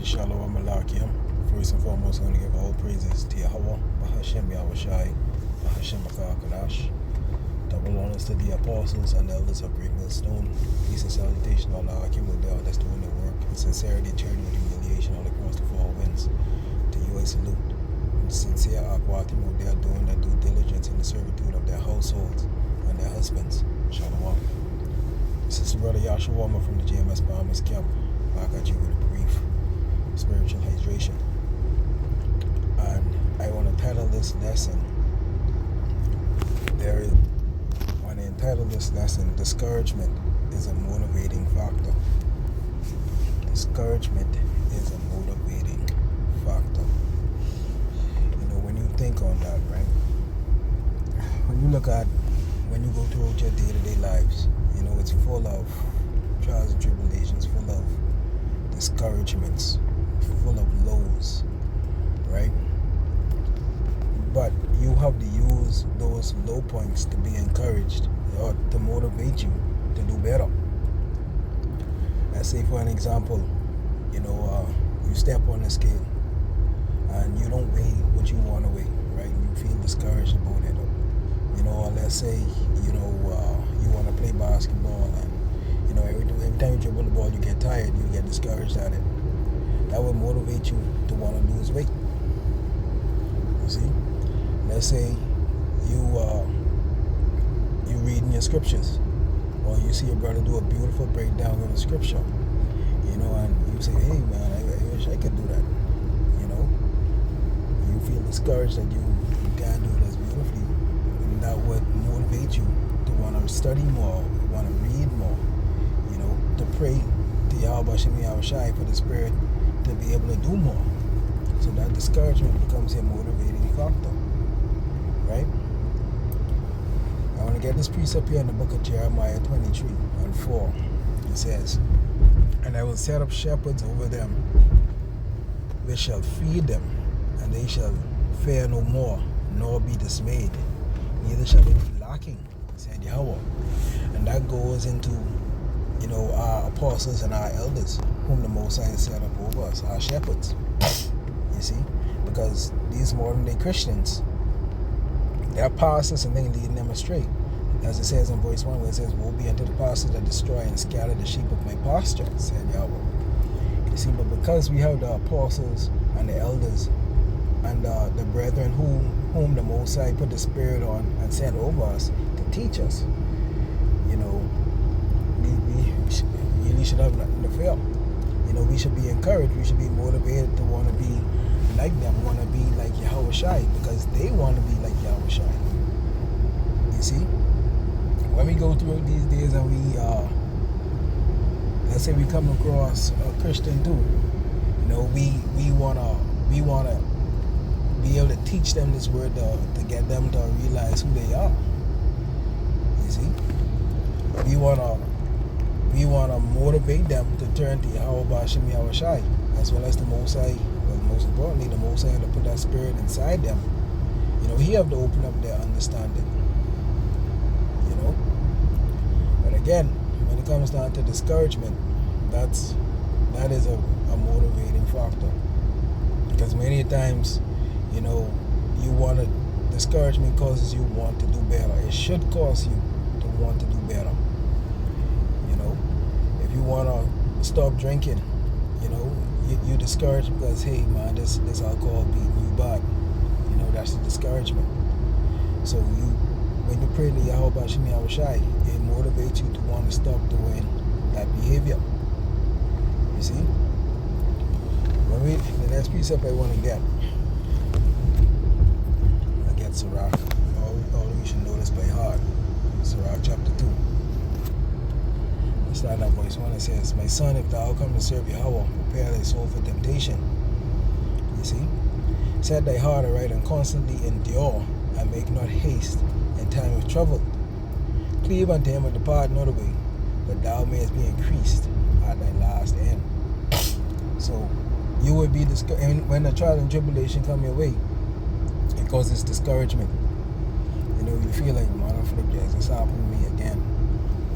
Alright, Shalom Malakim. First and foremost, I'm going to give all praises to Yahweh, Bahashem Yahushai, Bahashem Akakadash. Double honors to the apostles and elders of Great Millstone. Peace and salutation all our Akim Odell that's doing their work. In sincerity, charity, and humiliation all across the four winds. To you I salute. Sincere Akwatim Odell doing their due diligence in the servitude of their households and their husbands. Shalom. This is Brother Yahshua from the JMS Bahamas Camp. Back at you with a brief spiritual hydration. And I want to title this lesson, Discouragement is a motivating factor. Discouragement is a motivating factor. You know, when you think on that, right? When you go throughout your day-to-day lives, you know, it's full of trials and tribulations, full of discouragements, full of lows, right? But you have to use those low points to be encouraged or to motivate you to do better. Let's say, for an example, you step on the scale and you don't weigh what you want to weigh, right? You feel discouraged about it. Or let's say, you want to play basketball and, every time you dribble the ball, you get tired, you get discouraged at it. That would motivate you to want to lose weight. You see? Let's say you reading your scriptures, or you see your brother do a beautiful breakdown of the scripture, and you say, hey man, I wish I could do that. You feel discouraged that you can't do it as beautifully, and that would motivate you to want to study more, want to read more, to pray to Yahweh Yahushai for the Spirit to be able to do more. So that discouragement becomes a motivating factor, right? I want to get this piece up here in the book of Jeremiah 23:4. It says, and I will set up shepherds over them, which shall feed them, and they shall fear no more, nor be dismayed, neither shall they be lacking, said Yahweh. And that goes into, our apostles and our elders, whom the Most High set up over us, our shepherds. You see? Because these modern day Christians, their pastors and they leading them astray. As it says in verse 1, where it says, woe be unto the pastors that destroy and scatter the sheep of my pasture, said Yahweh. You see, but because we have the apostles and the elders and the brethren whom the Most High put the Spirit on and sent over us to teach us, we really should have nothing to fear. We should be encouraged, we should be motivated to want to be like them, want to be like Yahushai, because they want to be like Yahushai. You see? When we go through these days and we, let's say we come across a Christian too, we wanna be able to teach them this word to get them to realize who they are. You see? We wanna motivate them to turn to Yahweh Bashim Yahushai, as well as the Most High. Well, most importantly, the Most High to put that Spirit inside them. He have to open up their understanding. But again, when it comes down to discouragement, that is a motivating factor. Because many times, discouragement causes you want to do better. It should cause you to want to do better. If you want to stop drinking, you discouraged because, hey man, this alcohol beating you bad. That's the discouragement. So when you pray to Yahweh Bashim Yahushai, it motivates you to want to stop doing that behavior. You see? The next piece up I want to get Sirach. All you should know this by heart. Sirach chapter 2. Start at verse 1. It says, my son, if thou come to serve Yahweh, prepare thy soul for temptation. You see? Set thy heart aright and constantly endure, and make not haste in time of trouble. Cleave unto him and depart not away, that thou mayest be increased at thy last end. So you will be discouraged when the trial and tribulation come your way. It causes discouragement. You feel like, man, I'm flip this. It's happening to me again.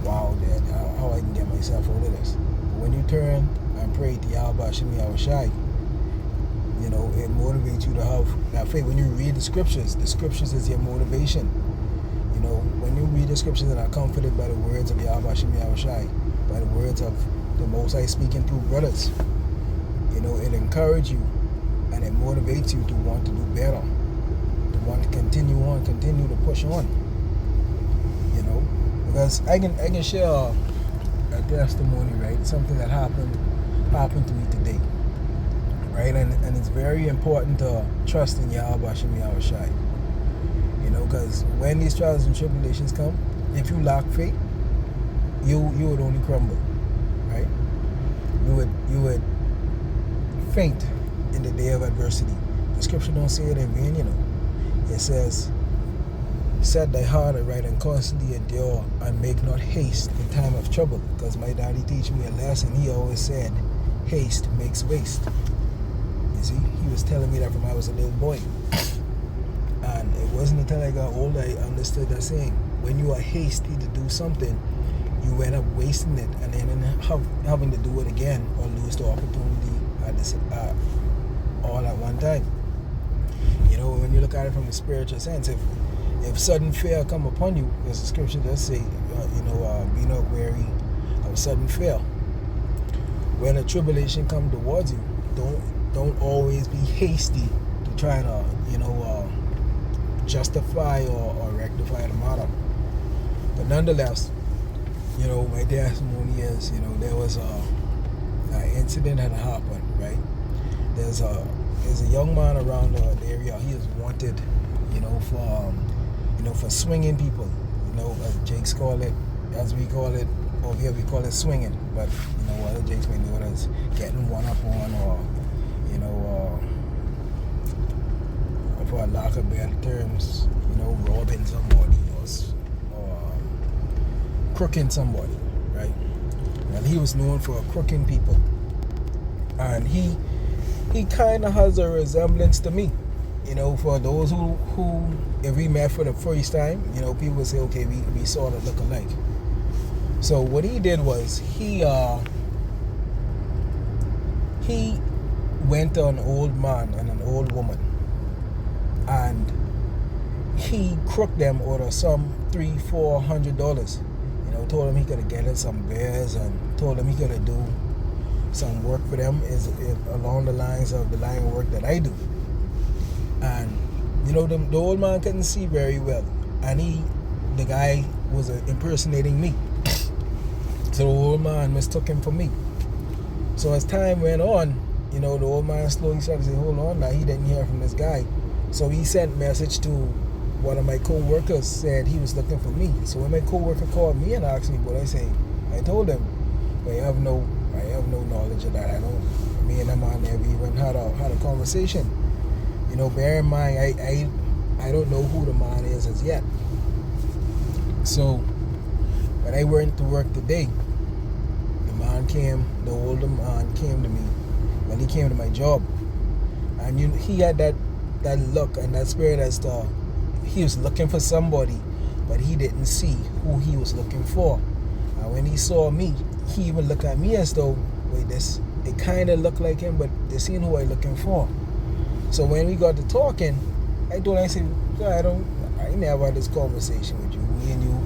Wow, Dad, how I can get myself out of this? But when you turn and pray to Yahweh Shemi Awashai, you know, it motivates you to have that faith. When you read the scriptures is your motivation. You know, when you read the scriptures and are comforted by the words of Yahweh Shemi Awashai, by the words of the Most High speaking through brothers, you know, it encourages you and it motivates you to want to do better, to want to continue to push on. You know, because I can share a testimony, right? Something that happened to me today, right? And it's very important to trust in Yahweh Shemi Awashai. You know, because when these trials and tribulations come, if you lack faith, you would only crumble, right? You would faint in the day of adversity. The scripture don't say it in vain, you know. It says, set thy heart aright and constantly endure and make not haste in time of trouble. Because my daddy teach me a lesson. He always said, haste makes waste. You see, he was telling me that from I was a little boy. And it wasn't until I got older I understood that saying. When you are hasty to do something, you end up wasting it and then having to do it again or lose the opportunity all at one time. You know, when you look at it from a spiritual sense, if sudden fear come upon you, as the scripture does say, be not weary of sudden fear. When a tribulation come towards you, don't always be hasty to try to justify or rectify the matter. But nonetheless, you know, my testimony is, you know, there was an incident that happened, right? There's a young man around the area. He is wanted, you know, for swinging people. You know, as Jakes call it, as we call it over here, we call it swinging. But you know, other Jakes may know it as getting one up on, or you know, for a lack of better terms, you know, robbing somebody or crooking somebody, right? And he was known for crooking people, and he kind of has a resemblance to me. You know, for those who if we met for the first time, you know, people would say, okay, we sort of look alike. So what he did was he went to an old man and an old woman, and he crooked them out of some $300-400. You know, told them he could have gotten some beers and told them he could have do some work for them along the lines of the line of work that I do. And you know, the old man couldn't see very well, and the guy was impersonating me. So the old man mistook him for me. So as time went on, you know, the old man slowly started to say, hold on now, he didn't hear from this guy. So he sent message to one of my co-workers, said he was looking for me. So when my co-worker called me and asked me what I told him, I have no knowledge of that. Me and that man never even had a conversation. You know, bear in mind, I don't know who the man is as yet. So when I went to work today, the older man came to me when he came to my job, and he had that look and that spirit as to he was looking for somebody, but he didn't see who he was looking for. And when he saw me, he even looked at me as though, wait, it kind of looked like him, but this ain't who I looking for. So when we got to talking, I told him, I said, I never had this conversation with you. Me and you,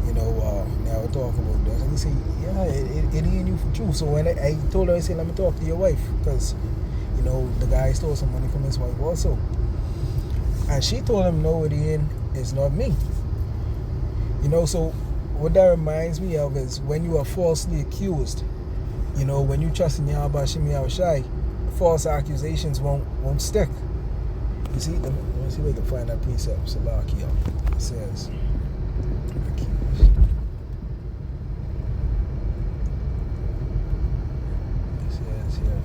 you know, never talk about this. And he said, yeah, it ain't you for true. So when I told her, I said, let me talk to your wife, because, you know, the guy stole some money from his wife also. And she told him, no, it ain't, it's not me. You know, so what that reminds me of is when you are falsely accused, you know, when you trust in Yahweh Shemi Awashai, false accusations won't stick. You see, let me see if I can find that precept. Salakia. It says, accused. It says here.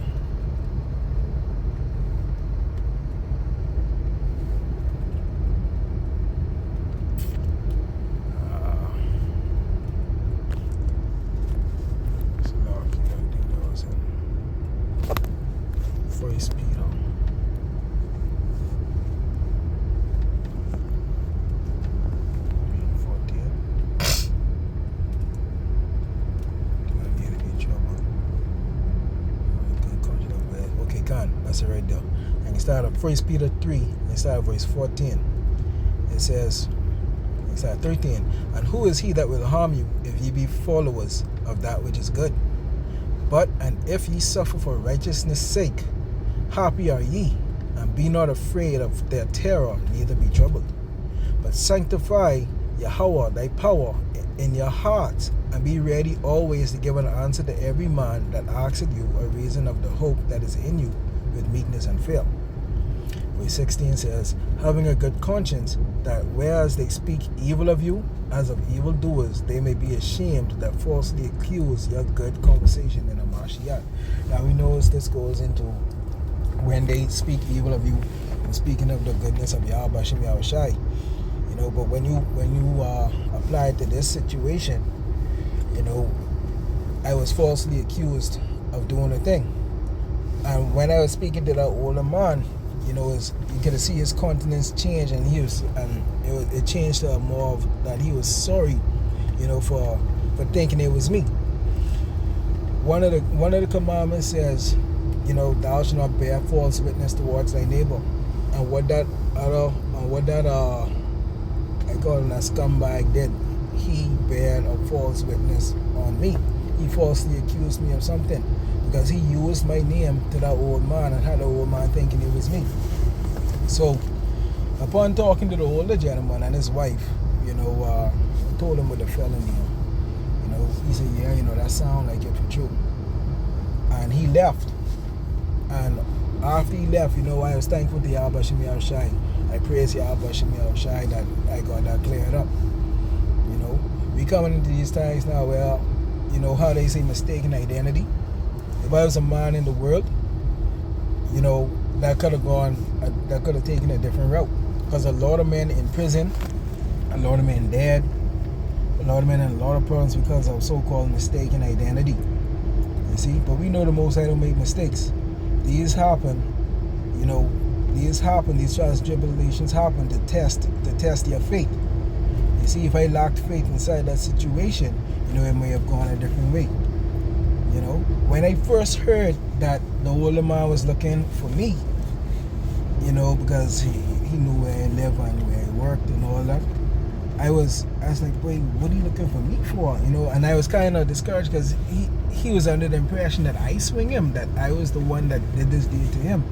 First Peter. Do I need to be in trouble? can. That's it right there. And you start at 1 Peter 3, and you start at verse 14. It says, it start 13, and who is he that will harm you if ye be followers of that which is good? But, and if ye suffer for righteousness' sake, happy are ye, and be not afraid of their terror, neither be troubled. But sanctify Yahweh thy power in your hearts, and be ready always to give an answer to every man that asketh you a reason of the hope that is in you, with meekness and fear. Verse 16 says, having a good conscience, that whereas they speak evil of you, as of evildoers, they may be ashamed that falsely accuse your good conversation in a Mashiach. Now we know this goes into when they speak evil of you, and speaking of the goodness of Yahweh Shem Yahushai. You know, but when you apply it to this situation, you know, I was falsely accused of doing a thing. And when I was speaking to that older man, you know, you could see his countenance change, and it changed to more of that he was sorry, you know, for thinking it was me. One of the commandments says, you know, thou shalt not bear false witness towards thy neighbor. And what that I call him a scumbag did, he bared a false witness on me. He falsely accused me of something because he used my name to that old man and had the old man thinking it was me. So upon talking to the older gentleman and his wife, you know, I told him what the fella name. You know, he said, yeah, you know, that sound like it for true. And he left. And after he left, you know, I was thankful to Yahweh Shem Yahushai. I praise Yahweh Shem Yahushai that I got that cleared up. You know, we coming into these times now where, you know, how they say mistaken identity. If I was a man in the world, you know, that could have taken a different route. Because a lot of men in prison, a lot of men dead, a lot of men in a lot of problems because of so-called mistaken identity. You see, but we know the Most High don't make mistakes. These happen, you know, these trials and tribulations happen to test your faith. You see, if I lacked faith inside that situation, you know, it may have gone a different way. You know, when I first heard that the older man was looking for me, you know, because he knew where I live and where I worked and all that, I was like, boy, what are you looking for me for? You know, and I was kind of discouraged because he was under the impression that I swing him, that I was the one that did this deed to him.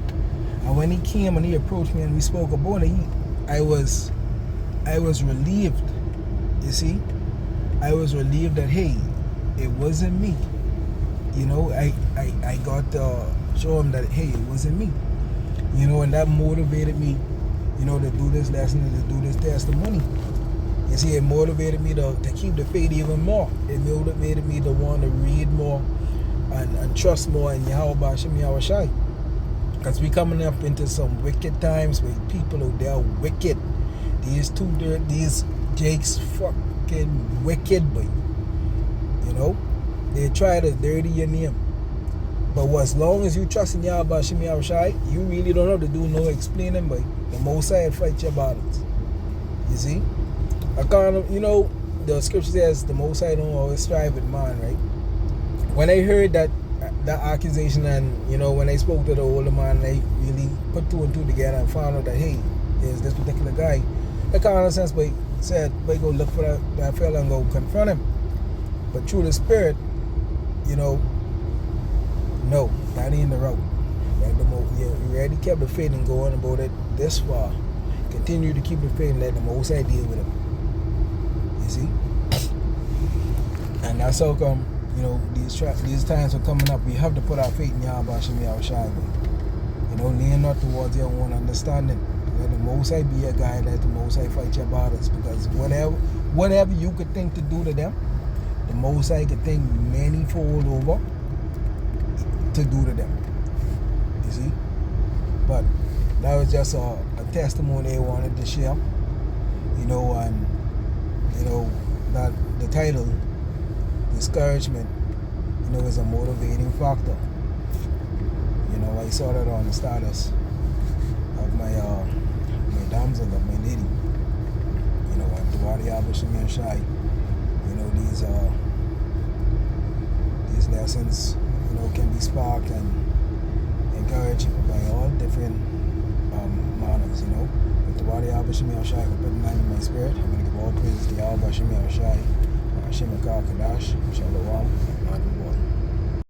And when he came and he approached me and we spoke about it, I was relieved. You see, I was relieved that, hey, it wasn't me. You know, I got to show him that, hey, it wasn't me. You know, and that motivated me, you know, to do this lesson and to do this testimony. You see, it motivated me to keep the faith even more. It motivated me to want to read more and trust more in Yahweh Shem Yahushai. Because we coming up into some wicked times where people are there wicked. These Jakes fucking wicked, boy. You know, they try to dirty your name. But as long as you trust in Yahweh Shem Yahushai, you really don't have to do no explaining, boy. The Most High fight your battles. You see? You know, the scripture says the Most High don't always strive with man, right? When I heard that accusation, and you know, when I spoke to the older man, I really put two and two together and found out that, hey, there's this particular guy. The common sense, but said, but go look for that fella and go confront him. But through the Spirit, you know, no, that ain't the route. You already kept the faith and going about it this far. Continue to keep the faith and let the Most High deal with it. You see? And that's how come, you know, these times are coming up. We have to put our faith in Yahweh Shem Yahushai. You know, lean not towards your own understanding. Let the Most High be your guide. Let the Most High fight your battles. Because whatever you could think to do to them, the Most High could think many-fold over to do to them. You see? But that was just a testimony I wanted to share. You know, and you know that the title, Discouragement, you know, is a motivating factor. You know, I saw that on the status of my damsel, of my lady. You know, and Duwadi Abishim and Shai. You know, these lessons, you know, can be sparked and encourage different manners, you know. But the body Yahweh Shemi Awashai for putting that in my spirit. I'm going to give all praise to Yahweh Shemi Awashai. Hashem Akar Kadash, Shalom, and God be one.